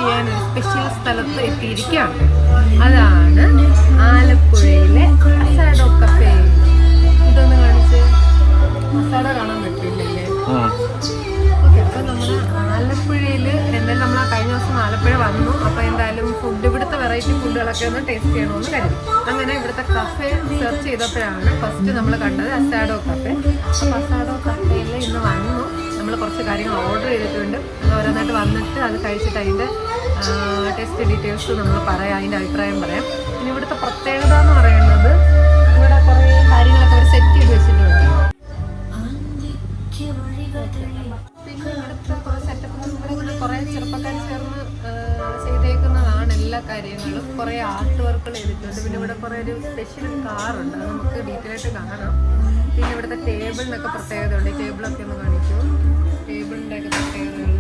ചെയ്യാൻ ഒരു സ്പെഷ്യൽ സ്ഥലത്ത് എത്തിയിരിക്കുകയാണ്. അതാണ് ആലപ്പുഴയിലെ അസാഡോ കഫേ. ഇതൊന്ന് കാണിച്ച്. അസാഡോ കാണാൻ പറ്റില്ലല്ലേ? ഓക്കെ, അപ്പൊ നമ്മള് ആലപ്പുഴയിൽ എന്തായാലും നമ്മൾ കഴിഞ്ഞ ദിവസം ആലപ്പുഴ വന്നു. അപ്പൊ എന്തായാലും ഫുഡ്, ഇവിടുത്തെ വെറൈറ്റി ഫുഡുകളൊക്കെ ഒന്ന് ടേസ്റ്റ് ചെയ്യണമെന്ന് കരുതി. അങ്ങനെ ഇവിടുത്തെ കഫേ സെർച്ച് ചെയ്തപ്പോഴാണ് ഫസ്റ്റ് നമ്മൾ കണ്ടത് അസാഡോ കഫേ. അപ്പൊ അസാഡോ കഫേയിൽ ഇന്ന് വന്നു. നമ്മൾ കുറച്ച് കാര്യങ്ങൾ ഓർഡർ ചെയ്തിട്ടുണ്ട്. അത് ഓരോന്നായിട്ട് വന്നിട്ട് അത് കഴിച്ചിട്ട് അതിൻ്റെ ടെസ്റ്റ് ഡീറ്റെയിൽസ് നമ്മൾ പറയാം, അതിൻ്റെ അഭിപ്രായം പറയാം. പിന്നെ ഇവിടുത്തെ പ്രത്യേകത എന്ന് പറയുന്നത് ഇവിടെ കുറേ കാര്യങ്ങളൊക്കെ അവർ സെറ്റ് ചെയ്ത് വെച്ചിട്ടുണ്ട്. പിന്നെ ഇവിടുത്തെ കുറേ സെറ്റപ്പ് ഇവിടെ കുറേ ചെറുപ്പക്കാർ ചേർന്ന് ചെയ്തേക്കുന്നതാണ് എല്ലാ കാര്യങ്ങളും. കുറേ ആർട്ട് വർക്കുകൾ ചെയ്തിട്ടുണ്ട്. പിന്നെ ഇവിടെ കുറേ ഒരു സ്പെഷ്യൽ കാറുണ്ട്, അത് നമുക്ക് ഡീറ്റെയിൽ ആയിട്ട് കാണാം. പിന്നെ ഇവിടുത്തെ ടേബിളിനൊക്കെ പ്രത്യേകതയുണ്ട്. ടേബിളൊക്കെ ഒന്ന് കാണിച്ചു, ടേബിളിൻ്റെ ഒക്കെ പ്രത്യേകതകൾ.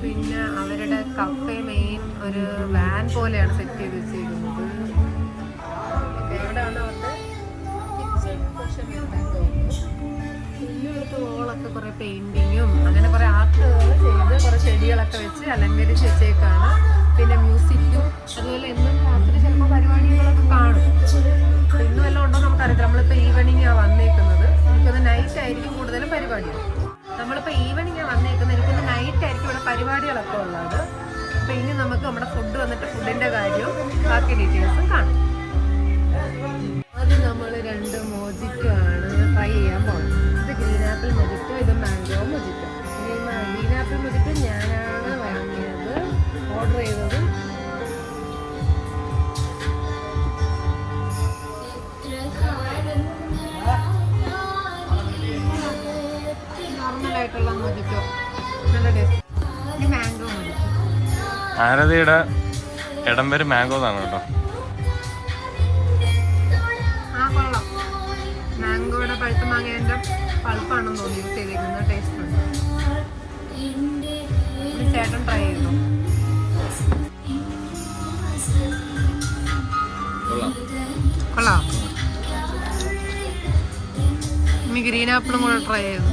പിന്നെ അവരുടെ കഫേ മെയിൻ ഒരു വാൻ പോലെയാണ് സെറ്റ് ചെയ്ത് വെച്ചിരിക്കുന്നത്. എവിടെയാണ് അവരുടെ കിച്ചൺ പോർഷൻ വരുന്നതെന്ന് തോന്നുന്നു. പിന്നെ ഇവിടുത്തെ വോളൊക്കെ കുറേ പെയിൻറ്റിങ്ങും അങ്ങനെ കുറേ ആർട്ടുകൾ ചെയ്ത് കുറേ ചെടികളൊക്കെ വെച്ച് അലങ്കരിച്ച് വെച്ചേക്കാണ്. പിന്നെ മ്യൂസിക്കും അതുപോലെ എന്നും രാത്രി ചിലപ്പോൾ പരിപാടികളൊക്കെ കാണും. അപ്പോൾ ഇന്നും എല്ലാം ഉണ്ടോ നമുക്കറിയത്തില്ല. നമ്മളിപ്പോൾ ഈവനിങ്ങാണ് വന്നേക്കുന്നത്. എനിക്കൊന്ന് നൈറ്റ് ആയിരിക്കും കൂടുതലും പരിപാടികൾ. നമ്മളിപ്പോൾ ഈവനിങ്ങാണ് വന്നേക്കുന്നത്. എനിക്കൊന്ന് നൈറ്റ് ആയിരിക്കും ഇവിടെ പരിപാടികളൊക്കെ ഉള്ളത്. അപ്പോൾ ഇനി നമുക്ക് നമ്മുടെ ഫുഡ് വന്നിട്ട് ഫുഡിൻ്റെ കാര്യവും ബാക്കി ഡീറ്റെയിൽസും കാണാം. ആദ്യം നമ്മൾ 2 മോജിറ്റോ ആണ് ട്രൈ ചെയ്യാൻ പോകുന്നത്. ഇത് ഗ്രീൻ ആപ്പിൾ മൊജിറ്റോ, ഇത് mango mojito. Green apple mojito ഞാനാണ് വാങ്ങിയത്, ഓർഡർ ചെയ്തത്. നോർമലായിട്ടുള്ള മൊജിറ്റോ, നല്ല ടേസ്റ്റ്. ഇത് മാംഗോ മൊജിറ്റോ. ആരതിയുടെ ഇടം പേര് മാംഗോ എന്നാണ് കേട്ടോ. മാംഗോയുടെ പഴുത്ത മാങ്ങേൻ്റെ പൾപ്പാണെന്ന് തോന്നി യൂസ് ചെയ്തേക്കുന്നത്. ടേസ്റ്റ് ഉണ്ട്. ചേട്ടൻ ട്രൈ ചെയ്തു. കൊള്ളാം. ഇനി ഗ്രീൻ ആപ്പിളും കൂടെ ട്രൈ ചെയ്തു.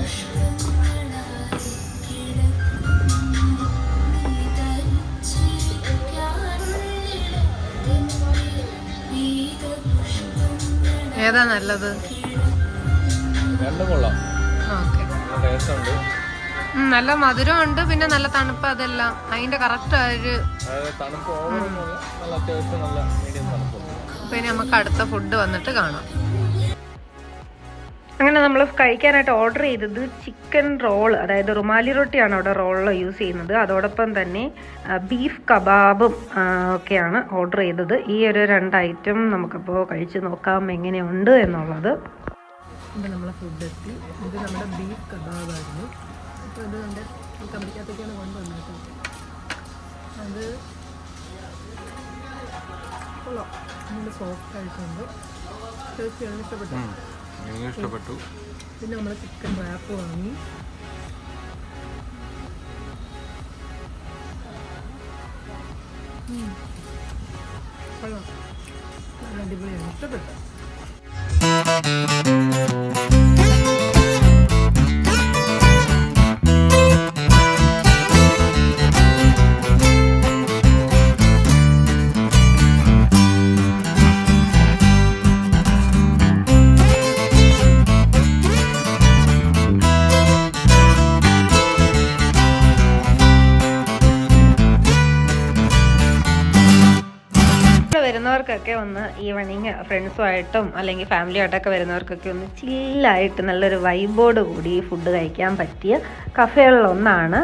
ഏതാ നല്ലത്? ഓക്കെ, നല്ല മധുരമുണ്ട്, പിന്നെ നല്ല തണുപ്പ്. അതെല്ലാം അതിന്റെ കറക്റ്റ് ഒരു. പിന്നെ നമുക്ക് അടുത്ത ഫുഡ് വന്നിട്ട് കാണാം. അങ്ങനെ നമ്മൾ കഴിക്കാനായിട്ട് ഓർഡർ ചെയ്തത് ചിക്കൻ റോൾ, അതായത് റുമാലി റൊട്ടിയാണ് അവിടെ റോളിൽ യൂസ് ചെയ്യുന്നത്. അതോടൊപ്പം തന്നെ ബീഫ് കബാബും ഒക്കെയാണ് ഓർഡർ ചെയ്തത്. ഈ ഒരു 2 ഐറ്റം നമുക്കപ്പോൾ കഴിച്ച് നോക്കാം എങ്ങനെയുണ്ട് എന്നുള്ളത്. ഇത് നമ്മളെ ഫുഡ് എത്തി. ഇത് നമ്മുടെ ബീഫ് കബാബായിരുന്നു. അപ്പോൾ ഇത് നമ്മുടെ കമ്പനിക്കകത്തേക്കാണ് കൊണ്ടുവന്നത്. അത് കൊള്ളാം, നല്ല സോഫ്റ്റ് ആയിട്ടുണ്ട്. ടേസ്റ്റിയാണ്, ഇഷ്ടപ്പെട്ടു. പിന്നെ നമ്മൾ ചിക്കൻ റാപ്പ് വാങ്ങി. കൊള്ളാം, നല്ല അടിപൊളിയാണ്, ഇഷ്ടപ്പെട്ടു. വരുന്നവർക്കൊക്കെ ഒന്ന് ഈവനിങ് ഫ്രണ്ട്സുമായിട്ടും അല്ലെങ്കിൽ ഫാമിലിയായിട്ടൊക്കെ വരുന്നവർക്കൊക്കെ ഒന്ന് ചില്ലായിട്ട് നല്ലൊരു വൈബോട് കൂടി ഫുഡ് കഴിക്കാൻ പറ്റിയ കഫേകളിലൊന്നാണ്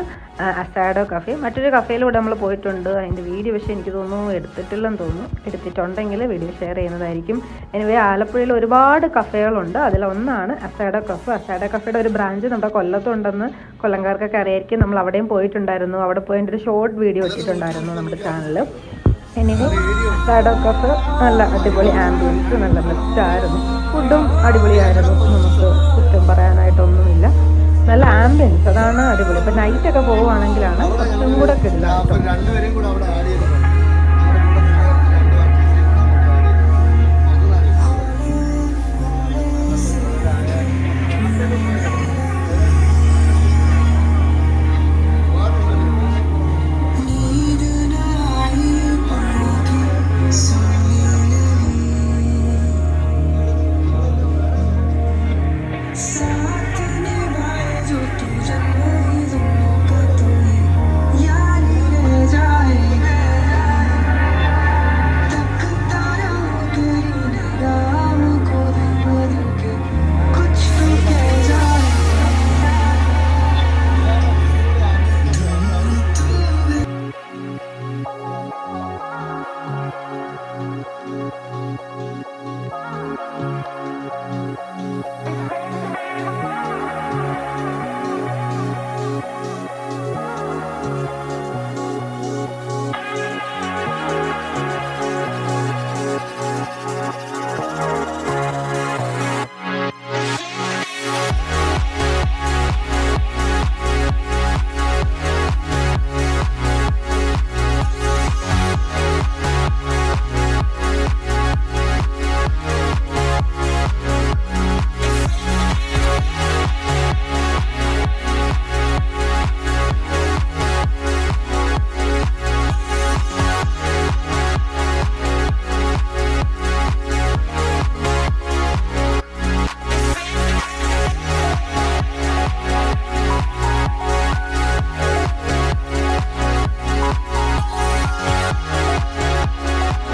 അസാഡോ കഫേ. മറ്റൊരു കഫേയിലൂടെ നമ്മൾ പോയിട്ടുണ്ട്, അതിൻ്റെ വീഡിയോ പക്ഷേ എനിക്ക് തോന്നുന്നു എടുത്തിട്ടില്ലെന്ന് തോന്നുന്നു. എടുത്തിട്ടുണ്ടെങ്കിൽ വീഡിയോ ഷെയർ ചെയ്യുന്നതായിരിക്കും. എനിവേ ആലപ്പുഴയിൽ ഒരുപാട് കഫേകളുണ്ട്, അതിലൊന്നാണ് അസാഡോ കഫേ. അസാഡോ കഫേയുടെ ഒരു ബ്രാഞ്ച് നമ്മുടെ കൊല്ലത്തുണ്ടെന്ന് കൊല്ലംകാർക്കൊക്കെ അറിയായിരിക്കും. നമ്മൾ അവിടെയും പോയിട്ടുണ്ടായിരുന്നു. അവിടെ പോയിട്ട് ഒരു ഷോർട്ട് വീഡിയോ ഇട്ടിട്ടുണ്ടായിരുന്നു നമ്മുടെ ചാനലിൽ. എനിവേ അസാഡോ കഫേ നല്ല അടിപൊളി ആംബിയൻസ്, നല്ല ബെസ്റ്റായിരുന്നു. ഫുഡും അടിപൊളിയായിരുന്നു, നമുക്ക് കുറ്റം പറയാനായിട്ടൊന്നുമില്ല. നല്ല ആംബിയൻസ്, അതാണ് അടിപൊളി. ഇപ്പം നൈറ്റൊക്കെ പോവുകയാണെങ്കിലാണ് കുറച്ചും കൂടെ കിട്ടില്ല.